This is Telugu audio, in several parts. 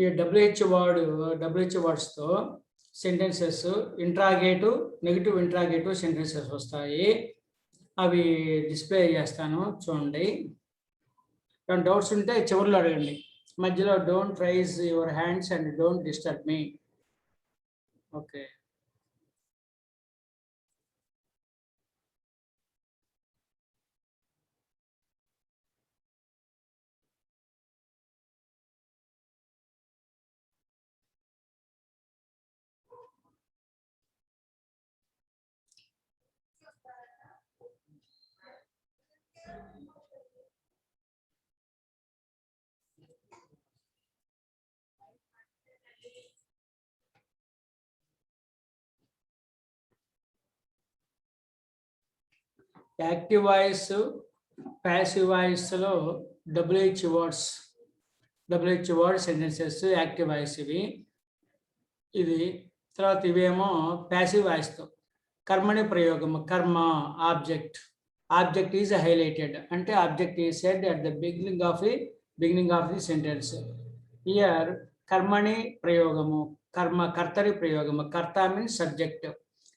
ఈ డబ్ల్యూహెచ్ వర్డ్స్తో sentences interrogative, negative interrogative sentences వస్తాయి. అవి డిస్ప్లే చేస్తాను చూడండి. డౌట్స్ ఉంటే చివరిలో అడగండి. మధ్యలో don't raise your hands and don't disturb me. Okay. Active voice, passive వాయిస్లో WH word sentences active voice ఇది. తర్వాత ఇవేమో ప్యాసివ్ వాయిస్తో కర్మని ప్రయోగము. కర్మ ఆబ్జెక్ట్ ఈజ్ హైలైటెడ్ అంటే object is said at the beginning of the sentence. Here కర్మని ప్రయోగము, కర్తరి ప్రయోగము. కర్త means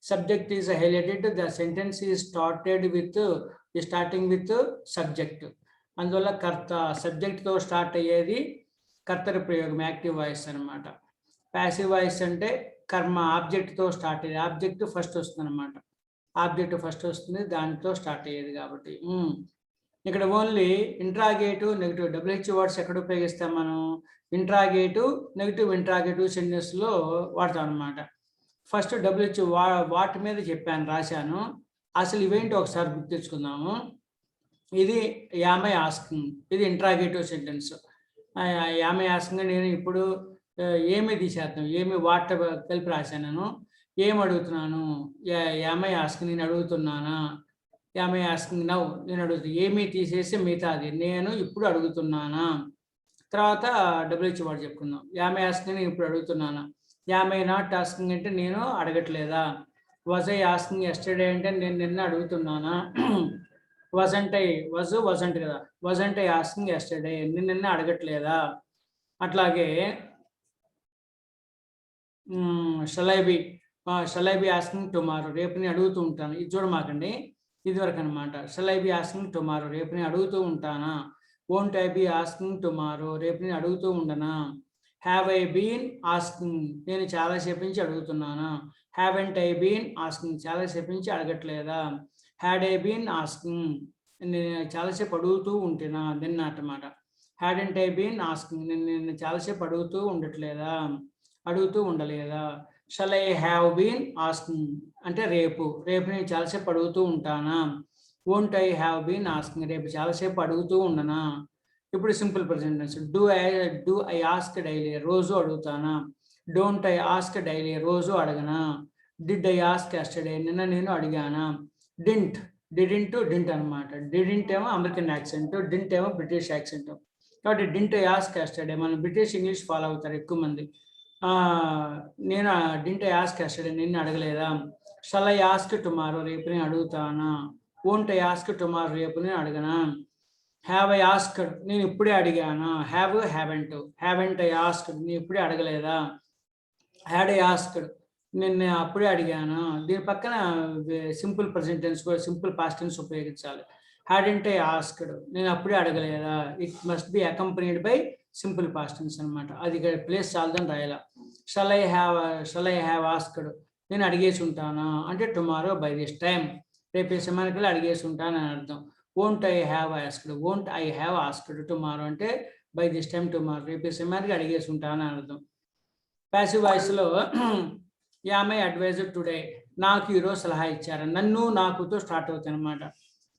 subject is highlighted. The sentence is starting with subject. అందువల్ల కర్త సబ్జెక్ట్తో స్టార్ట్ అయ్యేది కర్తరి ప్రయోగం, యాక్టివ్ వాయిస్ అనమాట. ప్యాసివ్ వాయిస్ అంటే కర్మ ఆబ్జెక్ట్తో స్టార్ట్ అయ్యేది. ఆబ్జెక్ట్ ఫస్ట్ వస్తుంది అనమాట. దానితో స్టార్ట్ అయ్యేది కాబట్టి. ఇక్కడ only interrogative, negative WH words ఎక్కడ ఉపయోగిస్తాం మనం? ఇంట్రాగేటివ్, నెగిటివ్ సెంటెన్స్లో వాడతాం అనమాట. ఫస్ట్ డబ్ల్యూహెచ్ వాటి మీద చెప్పాను, రాశాను. అసలు ఇవేంటి ఒకసారి గుర్తు తెచ్చుకుందాము. ఇది యామై ఆస్కింగ్, ఇది ఇంట్రాగేటివ్ సెంటెన్స్. యామై ఆస్కింగ్ నేను ఇప్పుడు ఏమి తీసేద్దాం, ఏమి వాట్ కలిపి రాశాను. ఏమి అడుగుతున్నాను? యామై ఆస్కింగ్, నేను అడుగుతున్నానా. యామై ఆస్కింగ్ నౌ, నేను అడుగుతున్నా. ఏమి తీసేసి మిగతాది నేను ఇప్పుడు అడుగుతున్నానా. తర్వాత డబ్ల్యూహెచ్ వాడు చెప్పుకుందాం. యామై ఆస్కింగ్, నేను ఇప్పుడు అడుగుతున్నానా. యామై నాట్ ఆస్కింగ్ అంటే నేను అడగట్లేదా. వాజ్ ఐ ఆస్కింగ్ ఎస్టర్డే అంటే నేను నిన్న అడుగుతున్నానా. వజంట్ కదా. వజంట్ ఐ ఆస్కింగ్ ఎస్టర్డే, నేను నిన్న అడగట్లేదా. అట్లాగే shall I be asking tomorrow, రేపు నేను అడుగుతూ ఉంటాను. ఇది చూడమాకండి, ఇది వరకు అనమాట. Shall I be asking tomorrow, రేపు నేను అడుగుతూ ఉంటానా. Won't I be asking tomorrow, రేపు నేను అడుగుతూ ఉండనా. హ్యావ్ ఐ బీన్ ఆస్కింగ్, నేను చాలాసేపు నుంచి అడుగుతున్నానా. హ్యావెంట్ ఐ బీన్ ఆస్కింగ్, చాలాసేపు నుంచి అడగట్లేదా. హ్యాడ్ ఐ బీన్ ఆస్కింగ్, నేను చాలాసేపు అడుగుతూ ఉంటేనా, నిన్న అన్నమాట. హ్యాడెంట్ ఐ బీన్ ఆస్కింగ్, నేను చాలాసేపు అడుగుతూ ఉండలేదా. Shall I have been asking అంటే రేపు నేను చాలాసేపు అడుగుతూ ఉంటానా. Won't I have been asking, రేపు చాలాసేపు అడుగుతూ ఉండనా. ఇప్పుడు simple present tense. Do I ask daily, రోజు అడుగుతానా. డోంట్ ఐ ఆస్క్ డైలీ, రోజు అడగనా. డిడ్ ఐ ఆస్క్ ఎస్టర్డే, నిన్న నేను అడిగానా. డిడింట్ అనమాట. డిడింట్ ఏమో అమెరికన్ యాక్సెంట్, డింట్ ఏమో బ్రిటిష్ యాక్సెంట్. కాబట్టి డింట్ ఐ ఆస్క్ ఎస్టర్డే, మనం బ్రిటిష్ ఇంగ్లీష్ ఫాలో అవుతారు ఎక్కువ మంది. నేను డింట్ ఐ ఆస్క్ ఎస్టర్డే, నిన్న అడగలేదా. షల్ ఐ ఆస్క్ టుమారో, రేపు నేను అడుగుతానా. వోంట్ ఐ ఆస్క్ టుమారో, రేపు నేను అడగనా. హ్యావ్ ఐ ఆస్క్డ్, నేను ఇప్పుడే అడిగానా. హ్యావెంట్ ఐ ఆస్క్డ్, నేను ఇప్పుడే అడగలేదా. హ్యాడ్ ఐ ఆస్క్డ్, నేను అప్పుడే అడిగాను. దీని పక్కన సింపుల్ ప్రెజెంట్ టెన్స్ కూడా సింపుల్ పాస్ట్ టెన్స్ ఉపయోగించాలి. హ్యాడెంట్ ఐ ఆస్క్డ్, నేను అప్పుడే అడగలేదా. It must be accompanied by simple past tense అనమాట. అది ఇక్కడ ప్లేస్ చాలదని రాయాల. షల్ ఐ హ్యావ్ ఆస్క్డ్, నేను అడిగేసి ఉంటానా అంటే టుమారో బై దిస్ టైం, రేపు సమయానికి అడిగేసి ఉంటానని అర్థం. Won't I have asked tomorrow అంటే బై దిస్ టైం టుమారో, రేపు సమయానికి అడిగేసి ఉంటానని అర్థం. ప్యాసివ్ వాయిస్లో యామై అడ్వైజర్ టుడే, నాకు ఈరోజు సలహా ఇచ్చారు. నన్ను నాకుతో స్టార్ట్ అవుతాయి అనమాట.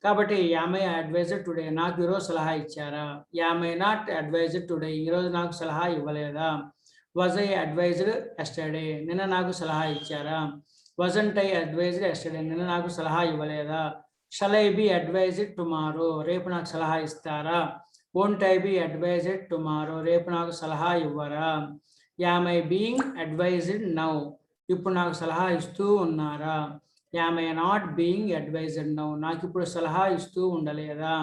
కాబట్టి యామై అడ్వైజర్ టుడే, నాకు ఈరోజు సలహా ఇచ్చారా. యామై నాట్ అడ్వైజర్ టుడే, ఈరోజు నాకు సలహా ఇవ్వలేదా. వాజ్ ఐ అడ్వైజర్ ఎస్టర్డే, నిన్న నాకు సలహా ఇచ్చారా. వజంట్ ఐ అడ్వైజర్ ఎస్టర్డే, నిన్న నాకు సలహా ఇవ్వలేదా. Shall I be advised tomorrow, రేపు నాకు సలహా ఇస్తారా. Won't I be advised tomorrow, రేపు నాకు సలహా ఇవ్వరా. Am I being advised now, ఇప్పుడు నాకు సలహా ఇస్తూ ఉన్నారా. Am I not being advised now, నాకు ఇప్పుడు సలహా ఇస్తూ ఉండలేదా.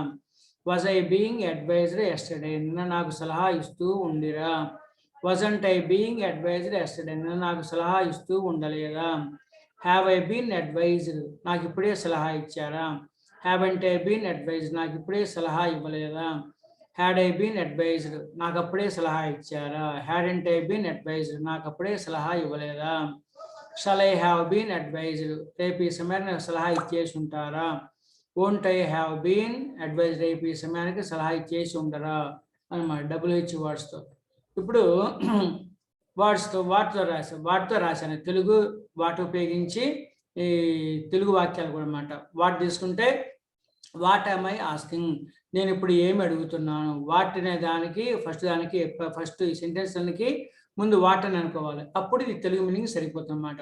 Was I being advised yesterday, నిన్న నాకు సలహా ఇస్తూ ఉండిరా. wasn't I being advised yesterday? నాకు సలహా ఇస్తూ ఉండలేదా? Have I been advised? నాకు ఇప్పుడే సలహా ఇచ్చారా? Haven't I been advised? నాకు ఇప్పుడే సలహా ఇవ్వలేదా? Had I been advised? నాకు అప్పుడే సలహా ఇచ్చారా? Hadn't I been advised? నాకు అప్పుడే సలహా ఇవ్వలేదా? Shall I have been advised? రేపు ఈ సమయానికి సలహా ఇచ్చేసి ఉంటారా? Won't I have been advised? రేపు ఈ సమయానికి సలహా ఇచ్చేసి ఉండరా అన్నమాట. WH వర్డ్స్తో. ఇప్పుడు వాటితో రాశాను తెలుగు వాటి ఉపయోగించి ఈ తెలుగు వాక్యాలు కూడా అన్నమాట. వాటి తీసుకుంటే వాట్ am I ఆస్కింగ్, నేను ఇప్పుడు ఏమి అడుగుతున్నాను. వాట్ అనే దానికి ఫస్ట్ ఈ సెంటెన్స్ దానికి ముందు వాట్ అని అనుకోవాలి. అప్పుడు ఇది తెలుగు మీనింగ్ సరిపోతుంది అన్నమాట.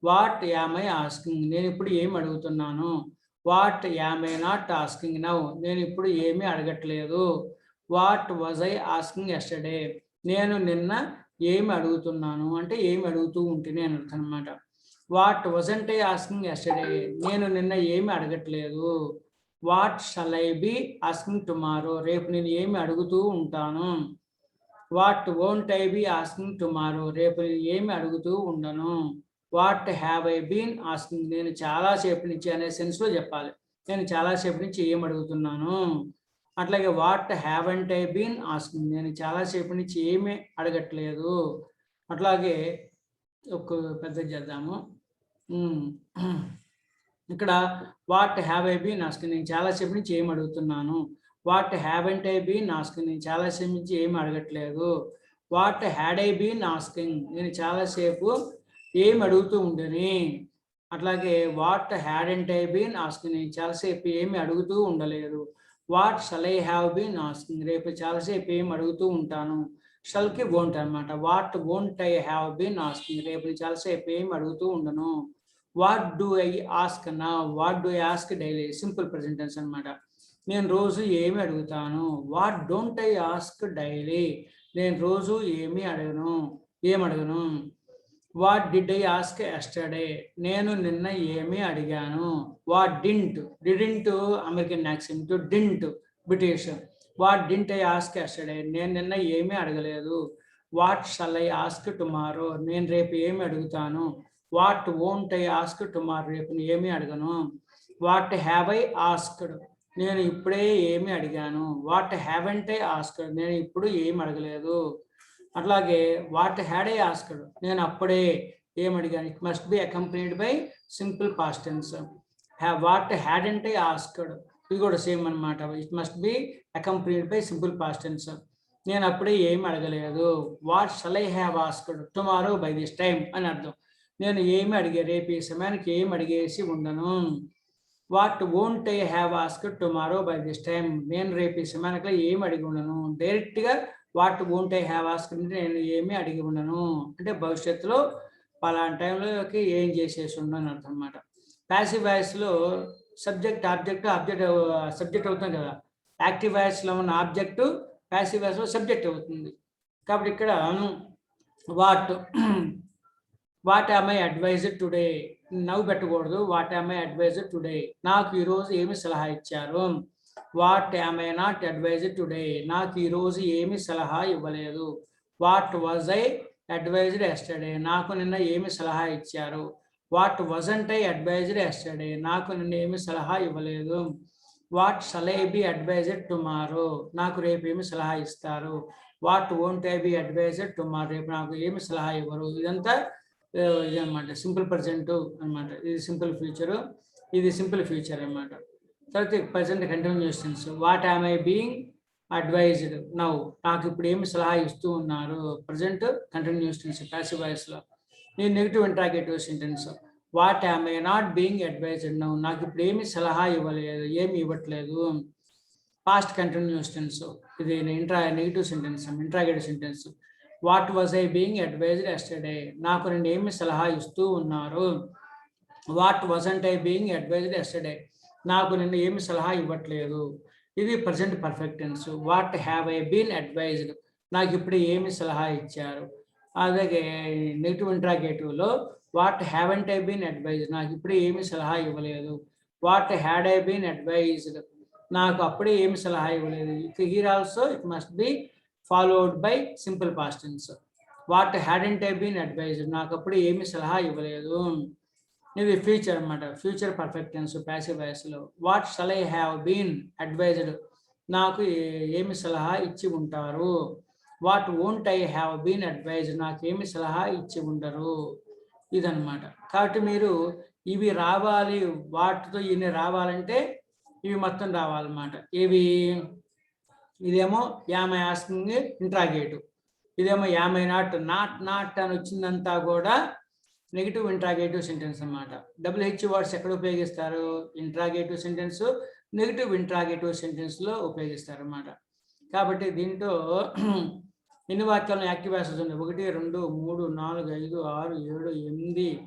వాట్ am I ఆస్కింగ్, నేను ఇప్పుడు ఏమి అడుగుతున్నాను. What am I not asking now, నేను ఇప్పుడు ఏమీ అడగట్లేదు. What was I asking yesterday, నేను నిన్న ఏమి అడుగుతున్నాను అంటే ఏమి అడుగుతూ ఉంటేనే అని అర్థం అనమాట. What wasn't I asking yesterday, నేను నిన్న ఏమి అడగట్లేదు. What shall I be asking tomorrow, రేపు నేను ఏమి అడుగుతూ ఉంటాను. What won't I be asking tomorrow, రేపు నేను ఏమి అడుగుతూ ఉండను. What have I been asking, నేను చాలాసేపు నుంచి అనే సెన్స్లో చెప్పాలి. నేను చాలాసేపు నుంచి ఏం అడుగుతున్నాను. అట్లాగే what haven't I been asking, నేను చాలాసేపు నుంచి ఏమీ అడగట్లేదు. అట్లాగే ఒక పెద్ద చేద్దాము. ఇక్కడ what have I been asking, నేను చాలాసేపు నుంచి ఏం అడుగుతున్నాను. What haven't I been asking, నేను చాలాసేపు నుంచి ఏమి అడగట్లేదు. What had I been asking, నేను చాలాసేపు ఏమి అడుగుతూ ఉండని. అట్లాగే what hadn't I been asking, నేను చాలాసేపు ఏమి అడుగుతూ ఉండలేదు. What shall I have been asking, రేపు చాలాసేపు ఏమి అడుగుతూ ఉంటాను. షల్కి వోంట్ అనమాట. What won't I have been asking, రేపు చాలాసేపు ఏమి అడుగుతూ ఉండను. వాట్ డూ ఐ ఆస్క్ నా, what do I ask daily, simple present tense అనమాట. నేను రోజు ఏమి అడుగుతాను. What don't I ask daily, నేను రోజు ఏమి అడగను. What did I ask yesterday, నేను నిన్న ఏమి అడిగాను. What didn't American accent, didn't British. What didn't I ask yesterday, నేను నిన్న ఏమీ అడగలేదు. What shall I ask tomorrow, నేను రేపు ఏమి అడుగుతాను. What won't I ask tomorrow, రేపు ఏమీ అడగను. వాట్ హ్యావ్ ఐ ఆస్క్డ్, నేను ఇప్పుడే ఏమి అడిగాను. వాట్ హ్యావెంట్ ఐ ఆస్క్డ్, నేను ఇప్పుడు ఏమి అడగలేదు. అట్లాగే వాట్ హ్యాడ్ ఐ ఆస్క్డ్, నేను అప్పుడే ఏం అడిగాను. It must be accompanied by simple past tense. What hadn't I asked, ఇది కూడా సేమ్ అనమాట. It must be accompanied by simple past tense. నేను అప్పుడే ఏమి అడగలేదు. What shall I have asked tomorrow by this time అని అర్థం. నేను ఏమి రేపు ఈ సమయానికి ఏమి అడిగేసి ఉండను. What won't I have asked tomorrow by this time, నేను రేపు ఈ సమయానికి ఏమి అడిగి ఉండను. డైరెక్ట్గా what won't I have asked అంటే నేను ఏమీ అడిగి ఉండను అంటే భవిష్యత్తులో పలానా టైంలోకి ఏం చేసేసి ఉండను అర్థం అనమాట. ప్యాసివ్ వాయిస్లో సబ్జెక్ట్ సబ్జెక్ట్ అవుతుంది కదా. యాక్టివ్ వాయిస్లో ఉన్న ఆబ్జెక్టు ప్యాసివ్ వాయిస్లో సబ్జెక్ట్ అవుతుంది. కాబట్టి ఇక్కడ what am I advised today, నవ్వు పెట్టకూడదు. What am I advised today, నాకు ఈరోజు ఏమి సలహా ఇచ్చారు. What am I not advised today, నాకు ఈరోజు ఏమి సలహా ఇవ్వలేదు. What was I advised yesterday, నాకు నిన్న ఏమి సలహా ఇచ్చారు. What wasn't I advised yesterday, నాకు నిన్న ఏమి సలహా ఇవ్వలేదు. What shall I B advised tomorrow, నాకు రేపు ఏమి సలహా ఇస్తారు. What won't I B advised tomorrow, రేపు నాకు ఏమి సలహా ఇవ్వరు. ఇదంతా ఇది అనమాట సింపుల్ ప్రజెంట్ అనమాట. ఇది సింపుల్ ఫ్యూచరు, ఇది సింపుల్ ఫ్యూచర్ అనమాట. తర్వాత present continuous tense. What am I being advised now, నాకు ఇప్పుడు ఏమి సలహా ఇస్తూ ఉన్నారు. ప్రజెంట్ కంటిన్యూస్ టెన్స్ ప్యాసివ్ వాయిస్లో. నేను negative interrogative sentence. What am I not being advised now, నాకు ఇప్పుడు ఏమి సలహా ఇవ్వలేదు, ఏమి ఇవ్వట్లేదు. పాస్ట్ కంటిన్యూస్ టెన్స్, ఇది negative sentence, interrogative sentence. What was I being advised yesterday, నాకు నేను ఏమి సలహా ఇస్తూ ఉన్నారు. What wasn't I being advised yesterday, నాకు నిన్న ఏమి సలహా ఇవ్వట్లేదు. ఇది present perfect tense. What have I been advised, నాకు ఇప్పుడు ఏమి సలహా ఇచ్చారు. అలాగే నెగిటివ్ ఇంట్రాగేటివ్లో what haven't I been advised, నాకు ఇప్పుడు ఏమి సలహా ఇవ్వలేదు. What had I been advised, నాకు అప్పుడే ఏమి సలహా ఇవ్వలేదు. Here also it must be followed by simple past tense. What hadn't I been advised, నాకు అప్పుడు ఏమి సలహా ఇవ్వలేదు. ఇది ఫ్యూచర్ అనమాట, ఫ్యూచర్ పర్ఫెక్ట్ టెన్స్ ప్యాసివ్ వాయిస్లో. What shall I have been advised, నాకు ఏమి సలహా ఇచ్చి ఉంటారు. What won't I have been advised, నాకు ఏమి సలహా ఇచ్చి ఉండరు. ఇదన్నమాట. కాబట్టి మీరు ఇవి రావాలి, వాటితో ఇన్ని రావాలంటే ఇవి మొత్తం రావాలన్నమాట. ఇవి ఇదేమో యామ్ ఐ ఆస్కింగ్ ఇంట్రాగేటివ్, ఇదేమో యామ్ ఐ నాట్, నాట్ అని వచ్చిందంతా కూడా నెగిటివ్ ఇంట్రాగేటివ్ సెంటెన్స్ అన్నమాట. WH వర్డ్స్ ఎక్కడ ఉపయోగిస్తారు? ఇంట్రాగేటివ్ సెంటెన్స్, నెగిటివ్ ఇంట్రాగేటివ్ సెంటెన్స్లో ఉపయోగిస్తారు అన్నమాట. కాబట్టి దీంట్లో ఎన్ని వాక్యాలను యాక్టివ్ వాయిసెస్ ఉన్నాయి? 1 2 3 4 5 6 7 8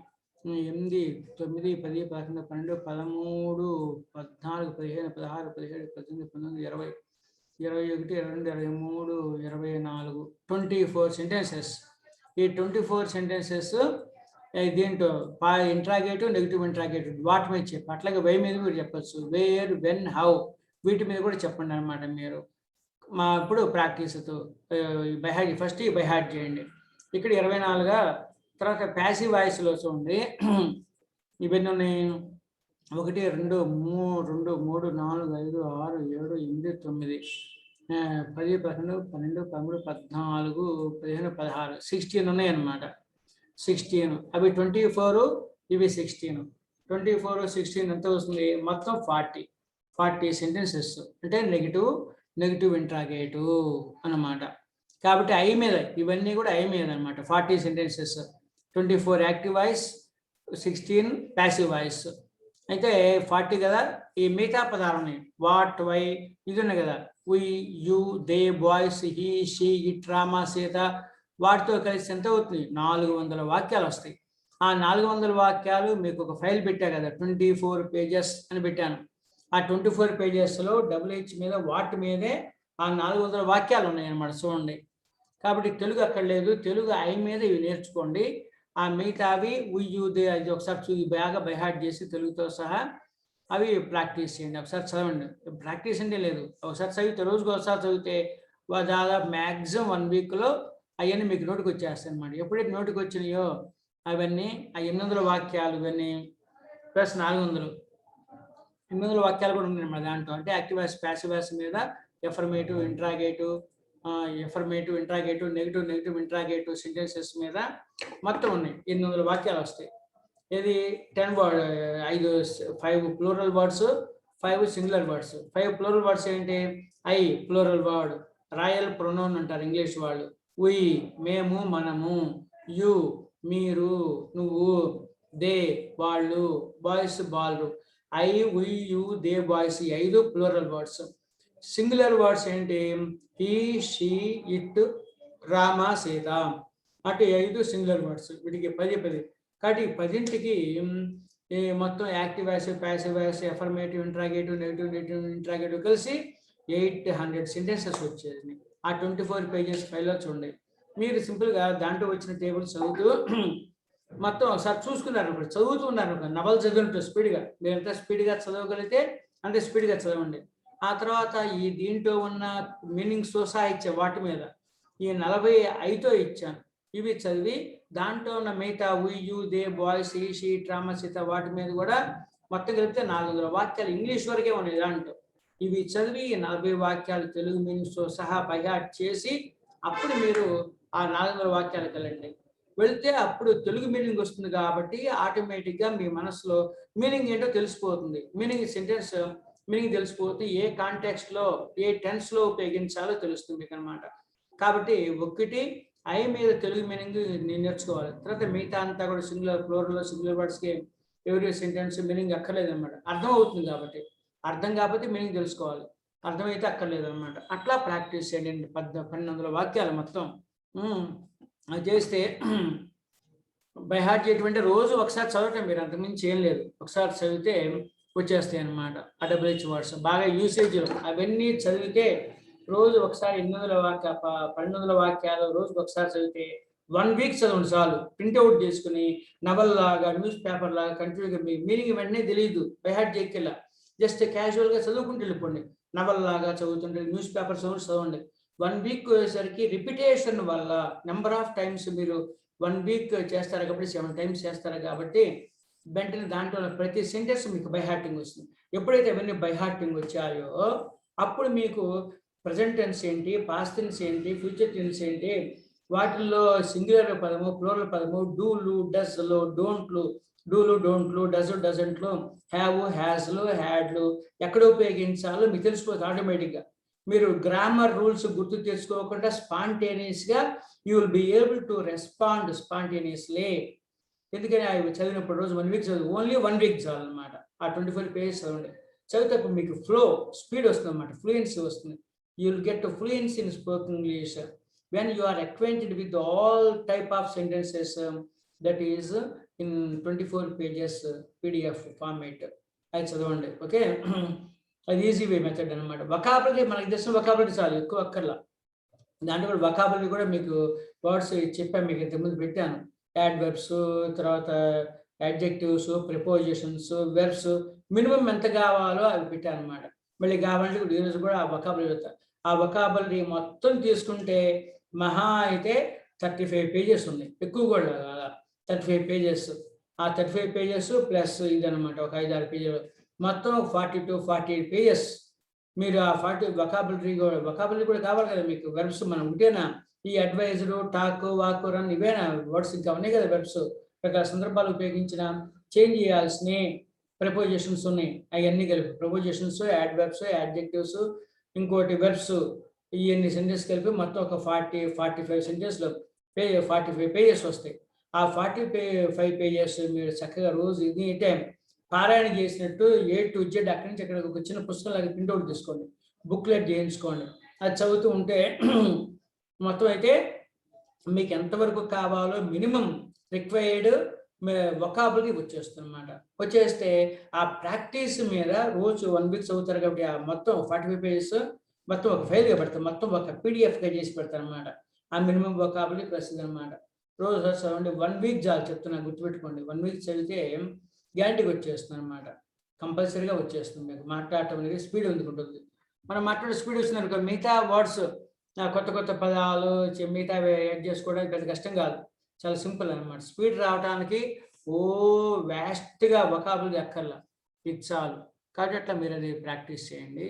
9 10 11 12 13 14 15 16 17 18 19 20 21 22 23 24 24 సెంటెన్సెస్. ఈ 24 సెంటెన్సెస్ దీంట్లో ఇంట్రాగేటివ్, నెగిటివ్ ఇంట్రాగేటివ్ వాటి మీద చెప్పి, అట్లాగే వై మీద మీరు చెప్పచ్చు, వేర్, వెన్, హౌ, వీటి మీద కూడా చెప్పండి అనమాట. మీరు ఇప్పుడు ప్రాక్టీస్తో బైహార్ట్, ఫస్ట్ బైహార్ట్ చేయండి. ఇక్కడ 24గా. తర్వాత ప్యాసివ్ వాయిస్లో చూడండి, ఇవన్నీ ఉన్నాయి. 1 2 3 4 5 6 7 8 9 10 11 12 13 14 15 16 16 ఉన్నాయి అన్నమాట. 16 అవి 24, ఇవి 16. 24 16 ఎంత వస్తుంది? మొత్తం 40 సెంటెన్సెస్. అంటే నెగిటివ్ ఇంట్రాగేటివ్ అన్నమాట. కాబట్టి ఐ మీద, ఇవన్నీ కూడా ఐ మీద అనమాట. 40 sentences, 24 active voice, 16 passive voice. అయితే 40 కదా. ఈ మిగతా పదాలు ఉన్నాయి, వాట్, వై, ఇది ఉన్నాయి కదా, we, you, they, boys, he, she, it, Rama, Sita, వాటితో కలిసి ఎంత అవుతుంది? 400 వాక్యాలు వస్తాయి. ఆ 400 వాక్యాలు మీకు ఒక ఫైల్ పెట్టా కదా, 24 పేజెస్ అని పెట్టాను. ఆ 24 పేజెస్లో WH మీద, వాటి మీదే ఆ 400 వాక్యాలు ఉన్నాయన్నమాట. చూడండి. కాబట్టి తెలుగు అక్కడ లేదు, తెలుగు ఐ మీద ఇవి నేర్చుకోండి. ఆ మిగతావి ఉయ్యూదే అది ఒకసారి బాగా బైహార్ట్ చేసి తెలుగుతో సహా అవి ప్రాక్టీస్ చేయండి. ఒకసారి చదవండి. ప్రాక్టీస్ అంటే లేదు, ఒకసారి చదివితే, రోజుకు ఒకసారి చదివితే దాదాపు మ్యాక్సిమం 1 వీక్లో అవన్నీ మీకు నోటికి వచ్చేస్తాయి అనమాట. ఎప్పుడైతే నోటికి వచ్చినాయో అవన్నీ ఆ 800 వాక్యాలు, ఇవన్నీ ప్లస్ 800 వాక్యాలు కూడా ఉన్నాయి అన్నమాట దాంట్లో. అంటే యాక్టివ్ వాయిస్, ప్యాసివ్ వాయిస్ మీద affirmative, interrogative, negative interrogative sentences మీద మొత్తం ఉన్నాయి. 800 వాక్యాలు వస్తాయి. ఇది 5 plural words, 5 singular words. 5 plural words ఏంటి? I plural word, royal pronoun అంటారు ఇంగ్లీష్ వాళ్ళు. వి మేము, మనము. యు మీరు, నువ్వు. దే వాళ్ళు, బాయ్స్ బాలు. I, we, you, they, boys, 5 plural words. Singular words ఏంటి? He, she, it, Rama, Sita. అంటే 5 సింగులర్ వర్డ్స్. వీటికి 10. కాబట్టి 10ంటికి మొత్తం active voice, passive voice, affirmative, interrogative, negative interrogative కలిసి 800 సెంటెన్సెస్ వచ్చేది. ఆ 24 పేజెస్ ఫైల్లో చూడండి. మీరు సింపుల్గా దాంట్లో వచ్చిన టేబుల్స్ చదువుతూ మొత్తం ఒకసారి చూసుకున్నారు, చదువుతున్నారు. నవల్ చదివినట్టు స్పీడ్గా, మీరు ఎంత స్పీడ్గా చదవగలిగితే అంతే స్పీడ్గా చదవండి. ఆ తర్వాత ఈ దీంట్లో ఉన్న మీనింగ్స్ సహా ఇచ్చే వాటి మీద ఈ 45తో ఇచ్చాను. ఇవి చదివి దాంట్లో ఉన్న మిగతా వి, యు, దే, బాయ్స్, ఈ, షీ, రామ, సీత వాటి మీద కూడా మొత్తం కలిపితే 400 వాక్యాలు ఇంగ్లీష్ వరకే ఉన్నాయి దాంట్లో. ఇవి చదివి 40 వాక్యాలు తెలుగు మీనింగ్స్తో సహా బైహార్ట్ చేసి అప్పుడు మీరు ఆ 400 వాక్యాలకు వెళ్తే అప్పుడు తెలుగు మీనింగ్ వస్తుంది. కాబట్టి ఆటోమేటిక్గా మీ మనసులో మీనింగ్ ఏంటో తెలిసిపోతుంది. సెంటెన్స్ మీనింగ్ తెలిసిపోతుంది. ఏ కాంటెక్స్ట్లో, ఏ టెన్స్లో ఉపయోగించాలో తెలుస్తుంది అన్నమాట. కాబట్టి ఒకటి ఐ మీద తెలుగు మీనింగ్ నేర్చుకోవాలి. తర్వాత మిగతా అంతా కూడా సింగులర్, ప్లూరల్, సింగులర్ వర్డ్స్కి ఎవరి సెంటెన్స్ మీనింగ్ అక్కర్లేదు అనమాట. అర్థం అవుతుంది కాబట్టి, అర్థం కాకపోతే మీనింగ్ తెలుసుకోవాలి, అర్థమైతే అక్కర్లేదు అనమాట. అట్లా ప్రాక్టీస్ చేయండి. 1200 వాక్యాలు మొత్తం అది చేస్తే బైహార్ట్ చేయటువంటి రోజు ఒకసారి చదవటం, మీరు అంతకుమించి ఏం లేదు. ఒకసారి చదివితే వచ్చేస్తాయి అన్నమాట. WH వర్డ్స్ బాగా యూసేజ్లో అవన్నీ చదివితే రోజు ఒకసారి 1200 వాక్యాలు రోజుకి ఒకసారి చదివితే 1 వీక్ చదవండి చాలు. ప్రింట్అవుట్ చేసుకుని నవల్ లాగా, న్యూస్ పేపర్ లాగా కంటిన్యూగా మీ మీనింగ్ వెంటనే తెలియదు, బైహార్ట్ చేయకెళ్ళా. జస్ట్ క్యాజువల్గా చదువుకుంటూ వెళ్ళిపోండి. నవల్ లాగా చదువుతుంటే న్యూస్ పేపర్ చదవండి. 1 వీక్ వచ్చేసరికి రిపిటేషన్ వల్ల నెంబర్ ఆఫ్ టైమ్స్ మీరు 1 వీక్ చేస్తారు కాబట్టి 7 టైమ్స్ చేస్తారు కాబట్టి వెంటనే దాంట్లో ప్రతి సెంటెన్స్ మీకు బై హార్టింగ్ వస్తుంది. ఎప్పుడైతే అవన్నీ బై హార్టింగ్ వచ్చాయో అప్పుడు మీకు ప్రెజెంట్ టెన్స్ ఏంటి, పాస్ట్ టెన్స్ ఏంటి, ఫ్యూచర్ టెన్స్ ఏంటి, వాటిల్లో సింగులర్ పదము, ప్లూరల్ పదము, డూలు, డస్లు, డోంట్లు, డూలు, డోంట్లు, డజంట్లు, హ్యావ్, హ్యాస్లు, హ్యాడ్లు ఎక్కడ ఉపయోగించాలో మీకు తెలిసిపోతుంది ఆటోమేటిక్గా. మీరు గ్రామర్ రూల్స్ గుర్తు తెచ్చుకోకుండా స్పాంటేనియస్గా you will be able to respond spontaneously. ఎందుకని అవి చదివినప్పుడు రోజు 1 వీక్ చదువు, ఓన్లీ 1 వీక్ చాలన్నమాట. ఆ 24 పేజెస్ చదవండి. చదివేటప్పుడు మీకు ఫ్లో స్పీడ్ వస్తుంది అన్నమాట, ఫ్లూయెన్సీ వస్తుంది. You will get fluency in spoken English when you are acquainted with all type of sentences that is in 24 pages PDF format. అది చదవండి, ఓకే. అది ఈజీ వే మెథడ్ అనమాట. వొకాబులరీ మనకి తెలిసిన వొకాబులరీ చాలు, ఎక్కువ అక్కర్లా. దాంట్లో కూడా వొకాబులరీ కూడా మీకు వర్డ్స్ చెప్పాను, మీకు ఇంతకుముందు పెట్టాను. యాడ్వర్బ్స్, తర్వాత అడ్జెక్టివ్స్, ప్రిపోజిషన్స్, వెర్బ్స్ మినిమం ఎంత కావాలో అవి పెట్టాను అనమాట. మళ్ళీ కావాలంటే ఈరోజు కూడా ఆ వొకాబులరీ చెప్తాను. ఆ వొకాబులరీ మొత్తం తీసుకుంటే మహా అయితే 35 పేజెస్ ఉన్నాయి, ఎక్కువ కూడా 35 పేజెస్. ఆ 35 పేజెస్ ప్లస్ ఇదనమాట ఒక 5-6 పేజీలు, మొత్తం 40 పేజెస్. మీరు ఆ 40 వొకాబులరీ కూడా కావాలి కదా మీకు. వెర్బ్స్ మనం ఉంటేనా ఈ అడ్వైజరు, టాక్, వాక్, రన్ ఇవేనా వర్డ్స్, ఇంకా ఉన్నాయి కదా వెర్బ్స్. రకరకాల సందర్భాలు ఉపయోగించిన చేంజ్ చేయాల్సినవి ప్రిపోజిషన్స్ ఉన్నాయి, అవన్నీ కలిపి ప్రిపోజిషన్స్, యాడ్వర్బ్స్, యాడ్జెక్టివ్స్, ఇంకోటి వెర్బ్స్, ఇవన్నీ సెంటెన్స్ కలిపి మొత్తం ఒక 45 సెంటెన్స్లో 45 పేజెస్ వస్తాయి. ఆ 45 పేజెస్ మీరు చక్కగా రోజు ఎనీ టైం పారాయణ చేసినట్టు A to Z అక్కడి నుంచి అక్కడ ఒక చిన్న పుస్తకం లాగా ప్రింట్అవుట్ తీసుకోండి, బుక్లెట్ చేయించుకోండి. అది చదువుతూ ఉంటే మొత్తం అయితే మీకు ఎంతవరకు కావాలో మినిమం రిక్వైర్డ్ వొకాబులరీ వచ్చేస్తుంది అనమాట. వచ్చేస్తే ఆ ప్రాక్టీస్ మీద రోజు 1 వీక్ చదువుతారు కాబట్టి ఆ మొత్తం 45 పేజెస్ మొత్తం ఒక ఫైల్గా పెడతాం, మొత్తం ఒక పీడిఎఫ్గా చేసి పెడతాను అనమాట. ఆ మినిమం వొకాబులరీ ప్లస్ అనమాట. రోజు చదవండి, 1 వీక్ చాలు చెప్తున్నా, గుర్తుపెట్టుకోండి. 1 వీక్ చదివితే గ్యారంటీగా వచ్చేస్తుంది అనమాట, కంపల్సరీగా వచ్చేస్తుంది. మీకు మాట్లాడటం అనేది స్పీడ్ ఎందుకుంటుంది. మనం మాట్లాడే స్పీడ్ వచ్చిందనుకో మిగతా వర్డ్స్, కొత్త పదాలు మిగతా యాడ్ చేసుకోవడానికి పెద్ద కష్టం కాదు, చాలా సింపుల్ అనమాట. స్పీడ్ రావడానికి వ్యాస్ట్గా వొకాబులరీ అక్కర్లా, ఇది చాలు. కాబట్టి అట్లా మీరు అది ప్రాక్టీస్ చేయండి.